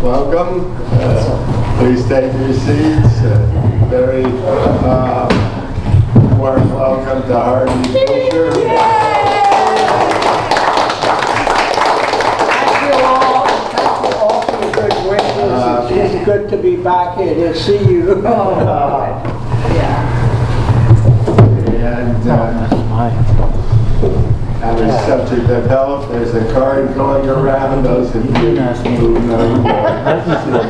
welcome. Please take your seats. Very warm welcome to Harvey Fisher. It's good to be back here to see you. And on the subject of health, there's a card going around. Those of you who know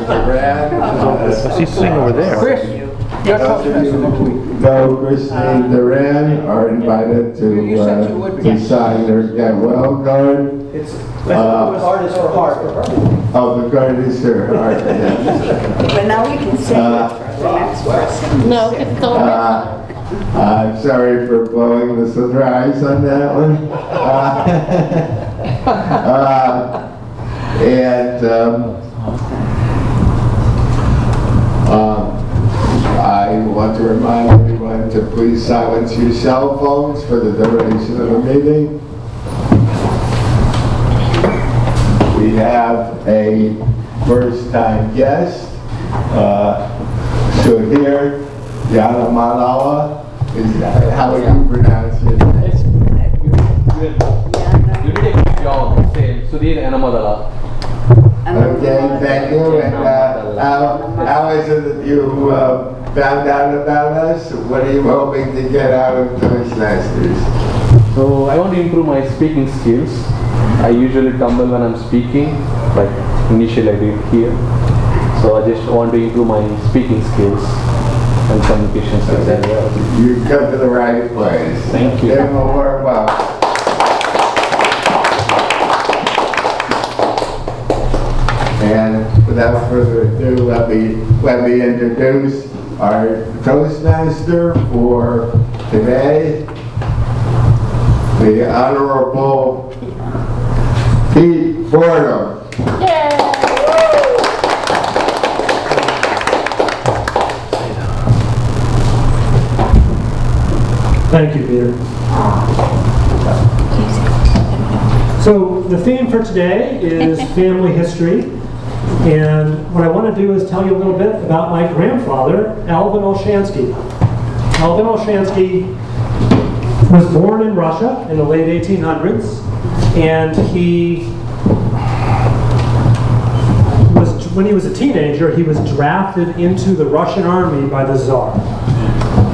the brand. She's sitting over there. Chris, Those of you who know Christine Duran are invited to sign their Get Well card. it's artist for Harvard. Oh, the card is her heart. But now we can say it for the next person. No, it's still I'm sorry for blowing the surprise on that one. I want to remind everyone to please silence your cell phones for the duration of the meeting. We have a first-time guest. So here, Yana Malawa. How would you pronounce it? You did a good job. Say Sudhir Anamadala. Okay, thank you. And how is it that you found out about us? What are you hoping to get out of Toastmasters? So I want to improve my speaking skills. I usually tumble when I'm speaking, like initially I did here. So I just want to improve my speaking skills and communication skills as well. You've come to the right place. Thank you. Give them a warm welcome. And without further ado, let me introduce our Toastmaster for today, the Honorable Pete Fordham. Thank you, Peter. So the theme for today is family history. And what I want to do is tell you a little bit about my grandfather, Alvin Olshansky. Alvin Olshansky was born in Russia in the late 1800s. And when he was a teenager, he was drafted into the Russian army by the Tsar.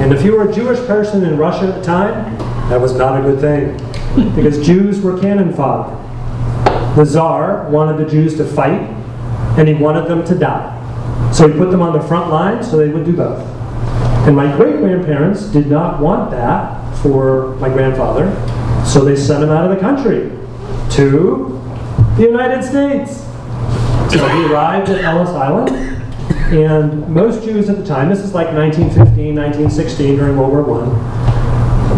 And if you were a Jewish person in Russia at the time, that was not a good thing, because Jews were cannon fodder. The Tsar wanted the Jews to fight, and he wanted them to die. So he put them on the front line so they would do both. And my great-grandparents did not want that for my grandfather, so they sent him out of the country to the United States. So he arrived at Ellis Island. And most Jews at the time, this is like 1915, 1916 during World War I,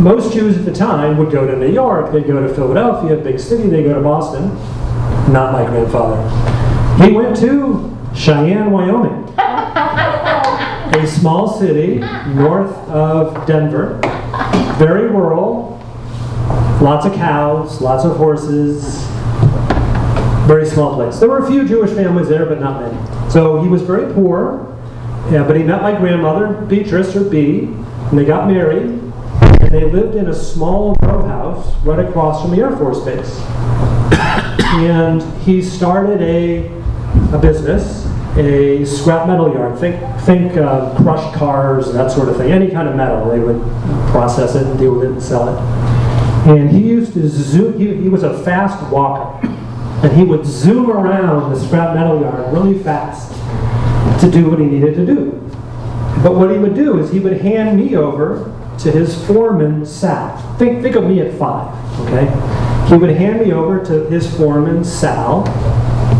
most Jews at the time would go to New York, they'd go to Philadelphia, big city, they'd go to Boston. Not my grandfather. He went to Cheyenne, Wyoming, a small city north of Denver, very rural, lots of cows, lots of horses, very small place. There were a few Jewish families there, but not many. So he was very poor, but he met my grandmother, Beatrice, or B, and they got married, and they lived in a small row house right across from the Air Force Base. And he started a business, a scrap metal yard. Think crushed cars and that sort of thing. Any kind of metal, they would process it and deal with it and sell it. And he used to zoom, he was a fast walker. And he would zoom around the scrap metal yard really fast to do what he needed to do. But what he would do is he would hand me over to his foreman, Sal. Think of me at 5, okay? He would hand me over to his foreman, Sal,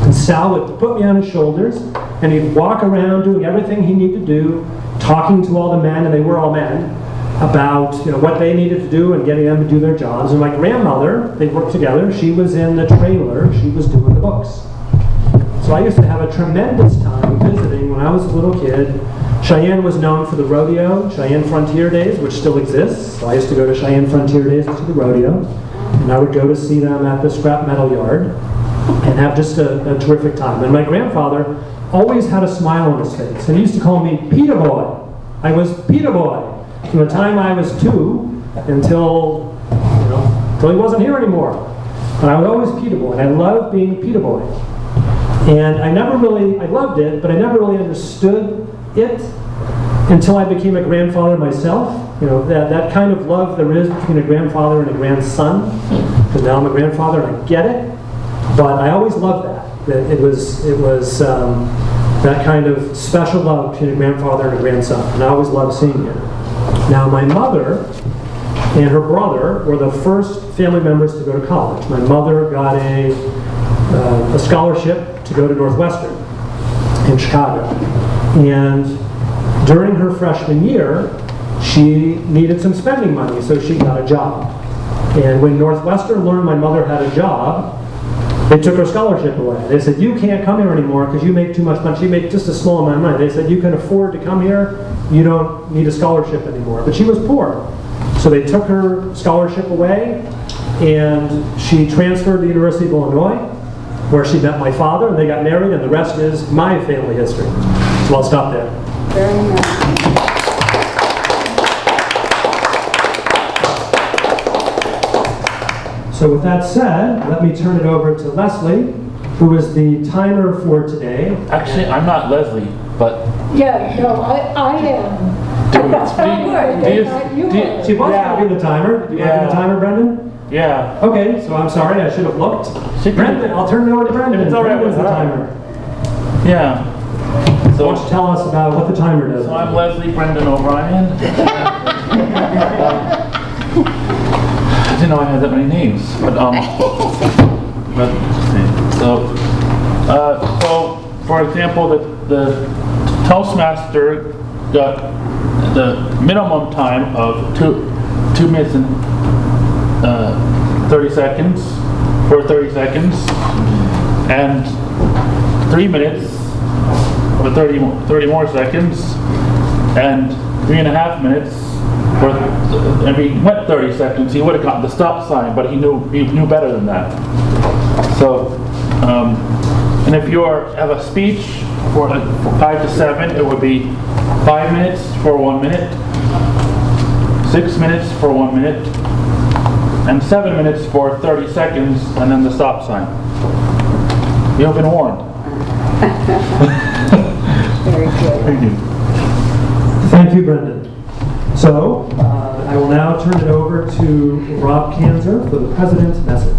and Sal would put me on his shoulders, and he'd walk around doing everything he needed to do, talking to all the men, and they were all men, about what they needed to do and getting them to do their jobs. And my grandmother, they worked together. She was in the trailer. She was doing the books. So I used to have a tremendous time visiting when I was a little kid. Cheyenne was known for the rodeo, Cheyenne Frontier Days, which still exists. So I used to go to Cheyenne Frontier Days to the rodeo. And I would go to see them at the scrap metal yard. and have just a terrific time. And my grandfather always had a smile on his face, and he used to call me Peter Boy. I was Peter Boy from the time I was 2 until he wasn't here anymore. But I was always Peter Boy, and I loved being Peter Boy. And I loved it, but I never really understood it until I became a grandfather myself. That kind of love there is between a grandfather and a grandson. Because now I'm a grandfather and I get it. But I always loved that. It was that kind of special love between a grandfather and a grandson. And I always loved seeing it. Now my mother and her brother were the first family members to go to college. My mother got a scholarship to go to Northwestern in Chicago. And during her freshman year, she needed some spending money, so she got a job. And when Northwestern learned my mother had a job, they took her scholarship away. They said, you can't come here anymore because you make too much money. She made just a small amount of money. They said, you can afford to come here, you don't need a scholarship anymore. But she was poor. So they took her scholarship away, and she transferred to the University of Illinois, where she met my father, and they got married, and the rest is my family history. So I'll stop there. Very nice. So with that said, let me turn it over to Leslie, who is the timer for today. Actually, I'm not Leslie, but Yeah, no, I am. She was going to be the timer. Do you want to be the timer, Brendan? yeah. Okay, so I'm sorry, I should have looked. Brendan, I'll turn it over to Brendan. It's all right Brendan's with the her. timer. Yeah. Why don't you tell us about what the timer does? So I'm Leslie Brendan O'Brien. I didn't know I had that many names, but so for example, the Toastmaster got the minimum time of 2 minutes and 30 seconds for 30 seconds, and 3 minutes for 30 more seconds, and 3.5 minutes for, if he went 30 seconds, he would have gotten the stop sign, but he knew better than that. So, and if you have a speech for 5 to 7, it would be 5 minutes for 1 minute, 6 minutes for 1 minute, and 7 minutes for 30 seconds, and then the stop sign. You've been warned. Very good. Thank you. Thank you, Brendan. So, I will now turn it over to Rob Kanzer for the President's message.